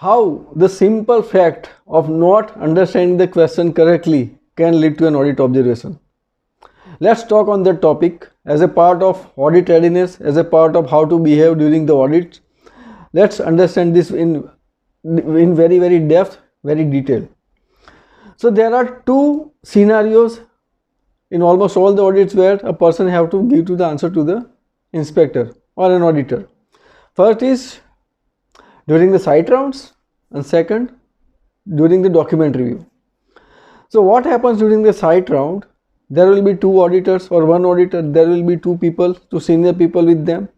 how the simple fact of not understanding the question correctly can lead to an audit observation. Let's talk on that topic as a part of audit readiness, as a part of how to behave during the audit. Let's understand this in very depth, very detailed. So there are two scenarios in almost all the audits where a person have to give to the answer to the inspector or an auditor. First is during the site rounds, and second during the document review. So what happens during the site round? There will be two auditors or one auditor, there will be two people, two senior people with them,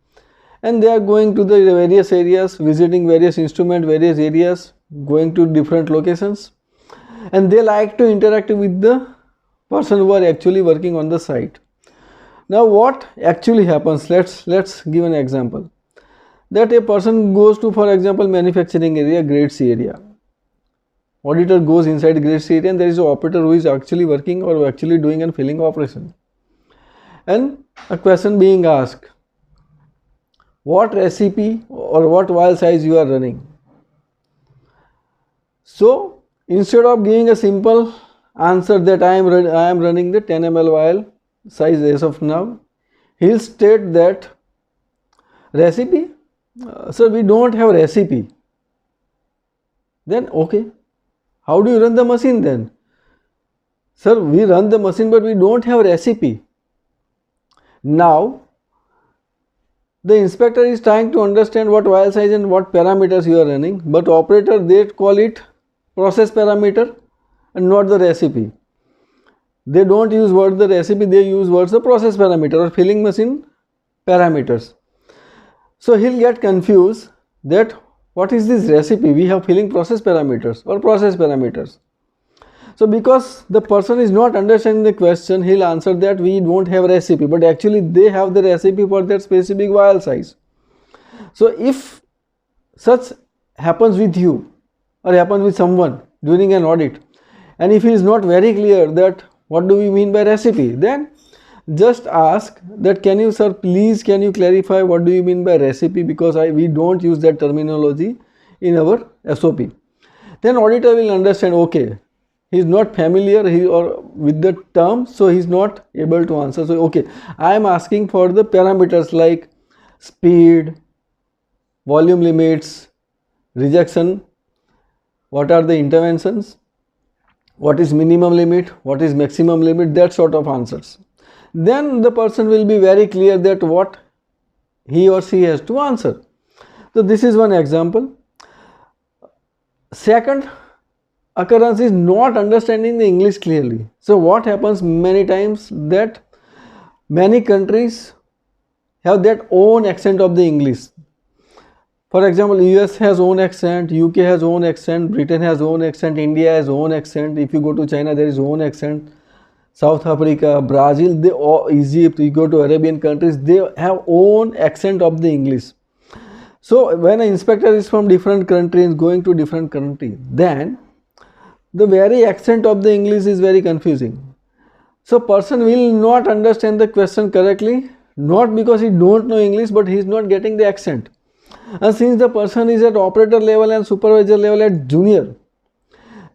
and they are going to the various areas, visiting various instruments, various areas, going to different locations, and they like to interact with the person who are actually working on the site. Now what actually happens? Let's give an example. That a person goes to, for example, manufacturing area, grade C area. Auditor goes inside grade C area and there is an operator who is actually working or actually doing and filling operation. And a question being asked, what recipe or what vial size you are running? So instead of giving a simple answer that I am running the 10 ml vial size as of now, he will state that recipe, sir, we don't have recipe. Then okay, how do you run the machine then? Sir, we run the machine but we don't have recipe. Now the inspector is trying to understand what vial size and what parameters you are running, but operator, they call it process parameter and not the recipe. They don't use word the recipe, they use words the process parameter or filling machine parameters. So he'll get confused that what is this recipe? We have filling process parameters or process parameters. So because the person is not understanding the question, he'll answer that we don't have recipe, but actually they have the recipe for that specific vial size. So if such happens with you or happens with someone during an audit, and if he is not very clear that what do we mean by recipe, then just ask that, can you sir please can you clarify what do you mean by recipe, because we don't use that terminology in our SOP. Then auditor will understand, okay, he is not familiar with the term, so he is not able to answer. So okay, I am asking for the parameters like speed, volume limits, rejection, what are the interventions, what is minimum limit, what is maximum limit, that sort of answers. Then the person will be very clear that what he or she has to answer. So this is one example. Second occurrence is not understanding the English clearly. So what happens many times that many countries have that own accent of the English. For example, US has own accent, UK has own accent, Britain has own accent, India has own accent. If you go to China, there is own accent. South Africa, Brazil, Egypt, you go to Arabian countries, they have own accent of the English. So when an inspector is from different countries going to different country, then the very accent of the English is very confusing. So person will not understand the question correctly, not because he don't know English, but he is not getting the accent. And since the person is at operator level and supervisor level at junior,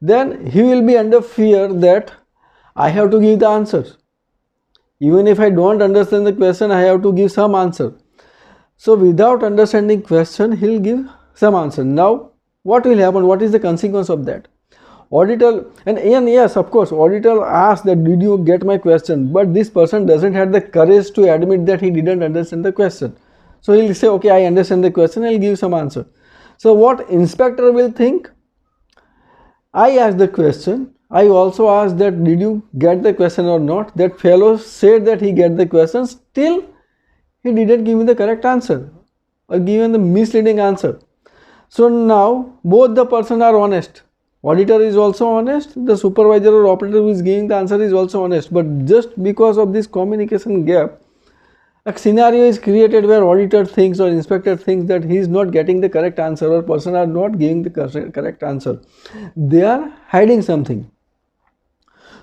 then he will be under fear that I have to give the answer. Even if I don't understand the question, I have to give some answer. So without understanding question, he'll give some answer. Now what will happen? What is the consequence of that? Auditor, and yes, of course, auditor asks that did you get my question, but this person doesn't have the courage to admit that he didn't understand the question. So he'll say, okay, I understand the question, I'll give some answer. So what inspector will think? I asked the question, I also asked that did you get the question or not. That fellow said that he get the question, still he didn't give me the correct answer or given the misleading answer. So now both the person are honest. Auditor is also honest, the supervisor or operator who is giving the answer is also honest, but just because of this communication gap, a scenario is created where auditor thinks or inspector thinks that he is not getting the correct answer or person are not giving the correct answer. They are hiding something.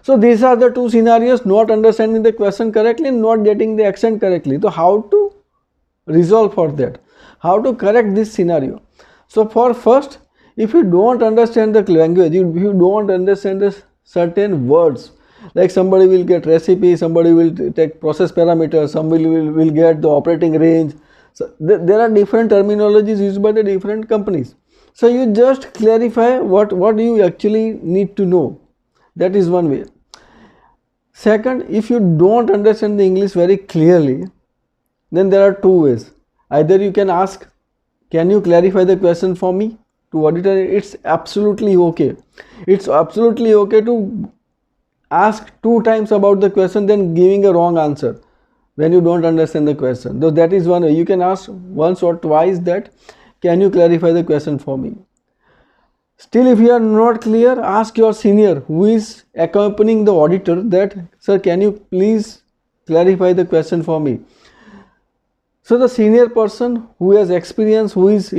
So these are the two scenarios: not understanding the question correctly and not getting the accent correctly. So how to resolve for that? How to correct this scenario? So for first, If you don't understand the language, if you don't understand the certain words, like somebody will get recipe, somebody will take process parameters, somebody will get the operating range. So there are different terminologies used by the different companies. So you just clarify what you actually need to know. That is one way. Second, if you don't understand the English very clearly, then there are two ways. Either you can ask, can you clarify the question for me, to auditor. It's absolutely okay. It's absolutely okay to ask 2 times about the question then giving a wrong answer when you don't understand the question. Though that is one way. You can ask once or twice that, can you clarify the question for me. Still, if you are not clear, ask your senior who is accompanying the auditor that, sir, can you please clarify the question for me. So the senior person who has experience, who has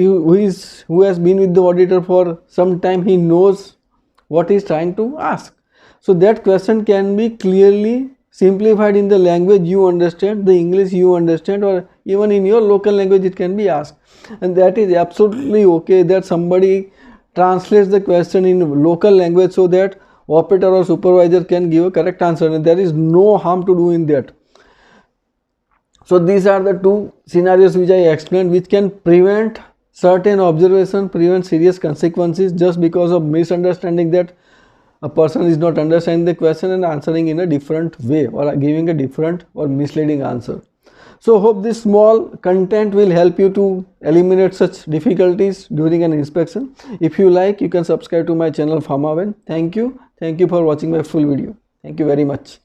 been with the auditor for some time, he knows what he is trying to ask. So that question can be clearly simplified in the language you understand, the English you understand, or even in your local language it can be asked. And that is absolutely okay that somebody translates the question in local language so that operator or supervisor can give a correct answer, and there is no harm to do in that. So these are the two scenarios which I explained, which can prevent certain observation, prevent serious consequences just because of misunderstanding, that a person is not understanding the question and answering in a different way or giving a different or misleading answer. So hope this small content will help you to eliminate such difficulties during an inspection. If you like, you can subscribe to my channel PHARMAVEN. Thank you for watching my full video. Thank you very much.